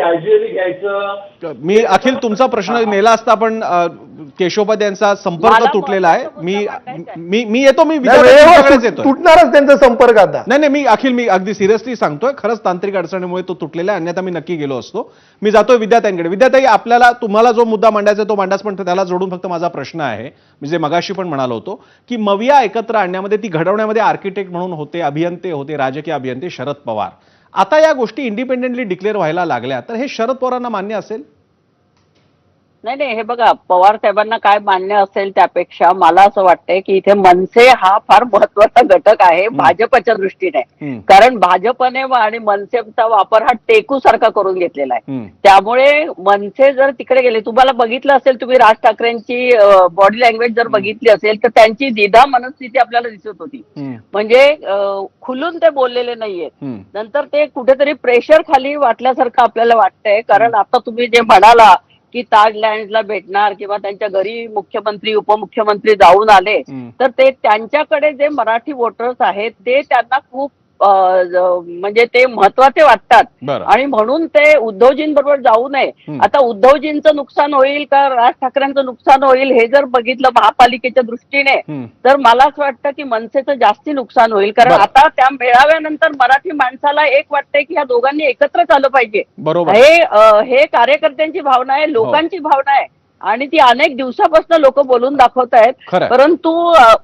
Casually घ्यायचं. मी अखिल तुमचा प्रश्न नेला असता, पण केशवपद यांचा संपर्क तुटलेला आहे. मी येतो, मी विद्यार्थ्यांकडेच येतो. तुटणारच त्यांचा संपर्क आता. नाही, मी अगदी सिरियसली सांगतोय, खरंच तांत्रिक अडचणीमुळे तो तुटलेला आहे, अन्यथा मी नक्की गेलो असतो. मी जातोय विद्यार्थ्यांकडे. विद्यार्थी, आपल्याला तुम्हाला जो मुद्दा मांडायचा तो मांडाच, पण त्याला जोडून फक्त माझा प्रश्न आहे, मी जे मगाशी पण म्हणालो होतो की मविया एकत्र आणण्यामध्ये, ती घडवण्यामध्ये आर्किटेक्ट म्हणून होते, अभियंते होते, राजकीय अभियंते शरद पवार. आता या गोष्टी इंडिपेंडेंटली डिक्लेअर व्हायला लागल्या, तर हे शरद पवारांना मान्य असेल? नाही, हे बघा, पवार साहेबांना काय मान्य असेल त्यापेक्षा मला असं वाटतंय की इथे मनसे हा फार महत्वाचा घटक आहे भाजपच्या दृष्टीने. कारण भाजपने आणि मनसेचा वापर हा टेकू सारखा करून घेतलेला आहे. त्यामुळे मनसे जर तिकडे गेले, तुम्हाला बघितलं असेल, तुम्ही राज ठाकरेंची बॉडी लँग्वेज जर बघितली असेल तर त्यांची द्विधा मनस्थिती आपल्याला दिसत होती. म्हणजे खुलून ते बोललेले नाहीयेत. नंतर ते कुठेतरी प्रेशर खाली वाटल्यासारखं आपल्याला वाटतंय. कारण आता तुम्ही जे म्हणाला की ताजलँडला भेटणार किंवा त्यांच्या घरी मुख्यमंत्री उपमुख्यमंत्री जाऊन आले, तर ते त्यांच्याकडे जे मराठी वोटर्स आहेत ते त्यांना खूप म्हणजे ते महत्वाचे वाटतात आणि म्हणून ते उद्धवजींबरोबर जाऊ नये. आता उद्धवजींचं नुकसान होईल का राज ठाकरेंचं नुकसान होईल हे जर बघितलं महापालिकेच्या दृष्टीने, तर मला असं वाटतं की मनसेचं जास्ती नुकसान होईल. कारण आता त्या मेळाव्यानंतर मराठी माणसाला एक वाटतंय की ह्या दोघांनी एकत्रच आलं पाहिजे. हे कार्यकर्त्यांची भावना आहे, लोकांची भावना आहे आणि ती अनेक दिवसापासून लोक बोलून दाखवत आहेत. परंतु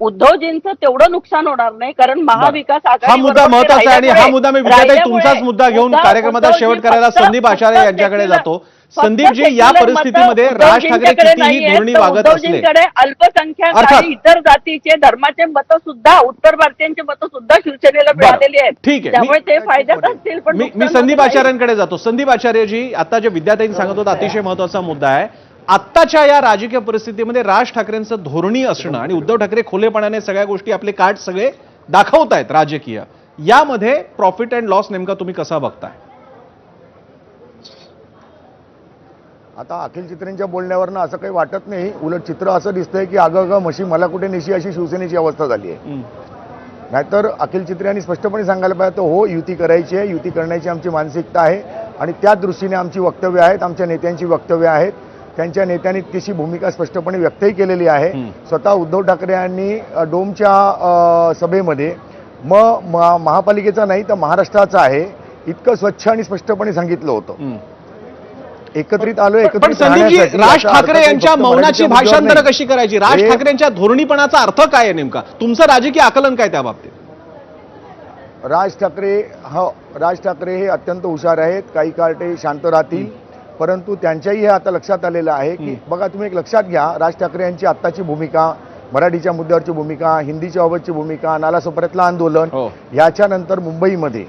उद्धवजींचं तेवढं नुकसान होणार नाही, कारण महाविकास आघाडी हा मुद्दा महत्वाचा आहे आणि हा मुद्दा मी विद्यार्थी तुमचाच मुद्दा घेऊन कार्यक्रमाचा शेवट करायला संदीप आचार्य यांच्याकडे जातो. संदीपजी, या परिस्थितीमध्ये राज ठाकरे कितीही धोरणी वागत असले, अल्पसंख्याक आणि इतर जातीचे धर्माचे मतं सुद्धा, उत्तर भारतीयांचे मतं सुद्धा शिवसेनेला मिळालेली आहेत. ठीक आहे, त्यामुळे ते फायद्यात असतील. पण मी संदीप आचार्यांकडे जातो. संदीप आचार्यजी, आता जे विद्यार्थ्यांनी सांगत होता अतिशय महत्वाचा मुद्दा आहे. आत्ताच्या या राजकीय परिस्थितीमध्ये राज ठाकरेंचं धोरणी असणं आणि उद्धव ठाकरे खुलेपणाने सगळ्या गोष्टी, आपले कार्ड सगळे दाखवत आहेत राजकीय, यामध्ये प्रॉफिट अँड लॉस नेमका तुम्ही कसा बघताय? आता अखिल चित्रेंच्या बोलण्यावरनं असं काही वाटत नाही. उलट चित्र असं दिसतंय की अगं म्हशी मला कुठे नेशी अशी शिवसेनेची अवस्था झाली आहे. नाहीतर अखिल चित्रे यांनी स्पष्टपणे सांगायला पाहिजे तर हो, युती करायची आहे, युती करण्याची आमची मानसिकता आहे आणि त्या दृष्टीने आमची वक्तव्य आहेत, आमच्या नेत्यांची वक्तव्य आहेत. त्यांच्या नेत्यांनी तशी भूमिका स्पष्टपणे व्यक्तही केलेली आहे. स्वतः उद्धव ठाकरे यांनी डोमच्या सभेमध्ये महापालिकेचा नाही तर महाराष्ट्राचा आहे इतकं स्वच्छ आणि स्पष्टपणे सांगितलं होतं. एकत्रित आलोय, एकत्रित राज ठाकरे यांच्या मौनाची भाषांतर कशी करायची? राज ठाकरेंच्या धोरणीपणाचा अर्थ काय आहे नेमका? तुमचं राजकीय आकलन काय त्या बाबतीत? राज ठाकरे हे अत्यंत हुशार आहेत. काही काळ ते शांत राहतील, परंतु त्यांच्याही हे आता लक्षात आलेलं आहे की बघा, तुम्ही एक लक्षात घ्या, राज ठाकरे यांची आत्ताची भूमिका, मराठीच्या मुद्द्यावरची भूमिका, हिंदीच्या बाबतची भूमिका, नालासोपाऱ्यातलं आंदोलन, याच्यानंतर मुंबईमध्ये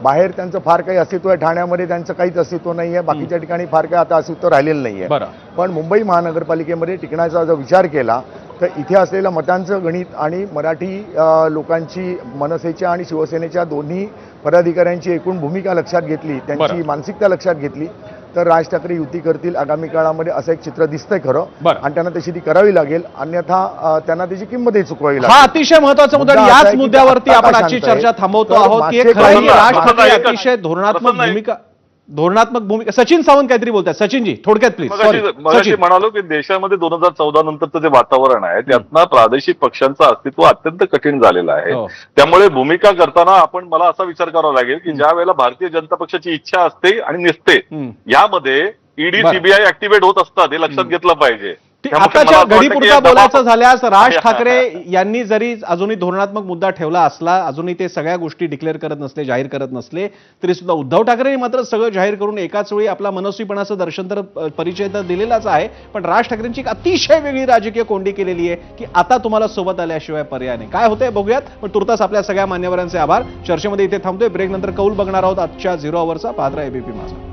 बाहेर त्यांचं फार काही अस्तित्व आहे. ठाण्यामध्ये त्यांचं काहीच अस्तित्व नाही आहे. बाकीच्या ठिकाणी फार काही आता अस्तित्व राहिलेलं नाही आहे. पण मुंबई महानगरपालिकेमध्ये टिकण्याचा जर विचार केला तर इथे असलेल्या मतांचं गणित आणि मराठी लोकांची, मनसेच्या आणि शिवसेनेच्या दोन्ही पदाधिकाऱ्यांची एकूण भूमिका लक्षात घेतली, त्यांची मानसिकता लक्षात घेतली, तर राज ठाकरे युती करतील आगामी काळामध्ये असं एक चित्र दिसतंय खरं. आणि त्यांना तशी ती करावी लागेल, अन्यथा त्यांना त्याची किंमतही चुकवावी लागेल. हा अतिशय महत्वाचा मुद्दा. याच मुद्द्यावरती आपण आजची चर्चा थांबवतो आहोत की राज ठाकरे अतिशय धोरणात्मक भूमिका. सचिन सावंत काहीतरी बोलतात. सचिनजी, थोडक्यात प्लीज. मगाशी म्हणालो की देशामध्ये 2014 नंतरचं जे वातावरण आहे त्यातनं प्रादेशिक पक्षांचं अस्तित्व अत्यंत कठीण झालेलं आहे. त्यामुळे भूमिका करताना आपण, मला असा विचार करावा लागेल की ज्या वेळेला भारतीय जनता पक्षाची इच्छा असते आणि नसते, यामध्ये ईडी सीबीआय ऍक्टिव्हेट होत असतात, हे लक्षात घेतलं पाहिजे. आताच्या घडीपुरता बोलायचं झाल्यास राज ठाकरे यांनी जरी अजूनही धोरणात्मक मुद्दा ठेवला असला, अजूनही ते सगळ्या गोष्टी डिक्लेअर करत नसले, जाहीर करत नसले, तरी सुद्धा उद्धव ठाकरे मात्र सगळं जाहीर करून एकाच वेळी आपला मनस्वीपणाचं दर्शन तर, परिचय तर दिलेलाच आहे. पण राज ठाकरेंची एक अतिशय वेगळी राजकीय कोंडी केलेली आहे की आता तुम्हाला सोबत आल्याशिवाय पर्याय नाही. काय होतंय बघूयात. पण तुर्तास आपल्या सगळ्या मान्यवरांचे आभार. चर्चेमध्ये इथे थांबतोय. ब्रेक नंतर कौल बघणार आहोत आजच्या 0 आवरचा. पाहत राहा एबीपी माझा.